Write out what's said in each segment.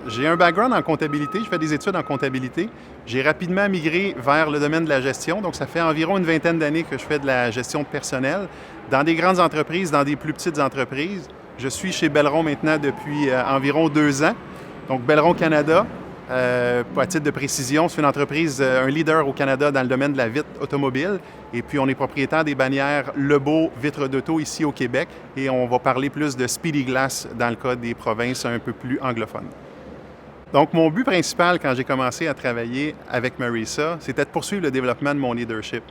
J'ai un background en comptabilité, je fais des études en comptabilité. J'ai rapidement migré vers le domaine de la gestion, donc ça fait environ une vingtaine d'années que je fais de la gestion de personnel dans des grandes entreprises, dans des plus petites entreprises. Je suis chez Belron maintenant depuis environ 2 ans, donc Belron Canada. À titre de précision, c'est une entreprise, un leader au Canada dans le domaine de la vitre automobile. Et puis, on est propriétaire des bannières Lebeau Vitre d'Auto ici au Québec. Et on va parler plus de Speedy Glass dans le cas des provinces un peu plus anglophones. Donc, mon but principal quand j'ai commencé à travailler avec Marisa, c'était de poursuivre le développement de mon leadership.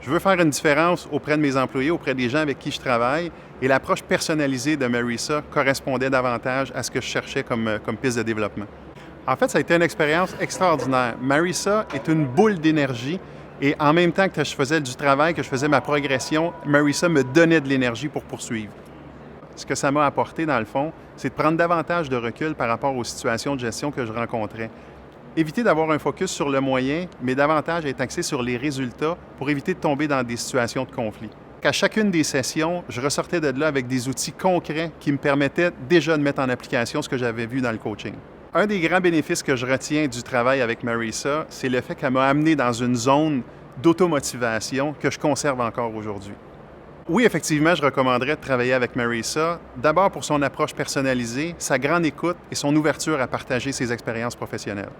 Je veux faire une différence auprès de mes employés, auprès des gens avec qui je travaille. Et l'approche personnalisée de Marisa correspondait davantage à ce que je cherchais comme piste de développement. En fait, ça a été une expérience extraordinaire. Marisa est une boule d'énergie et en même temps que je faisais du travail, que je faisais ma progression, Marisa me donnait de l'énergie pour poursuivre. Ce que ça m'a apporté, dans le fond, c'est de prendre davantage de recul par rapport aux situations de gestion que je rencontrais. Éviter d'avoir un focus sur le moyen, mais davantage être axé sur les résultats pour éviter de tomber dans des situations de conflit. À chacune des sessions, je ressortais de là avec des outils concrets qui me permettaient déjà de mettre en application ce que j'avais vu dans le coaching. Un des grands bénéfices que je retiens du travail avec Marisa, c'est le fait qu'elle m'a amené dans une zone d'automotivation que je conserve encore aujourd'hui. Oui, effectivement, je recommanderais de travailler avec Marisa, d'abord pour son approche personnalisée, sa grande écoute et son ouverture à partager ses expériences professionnelles.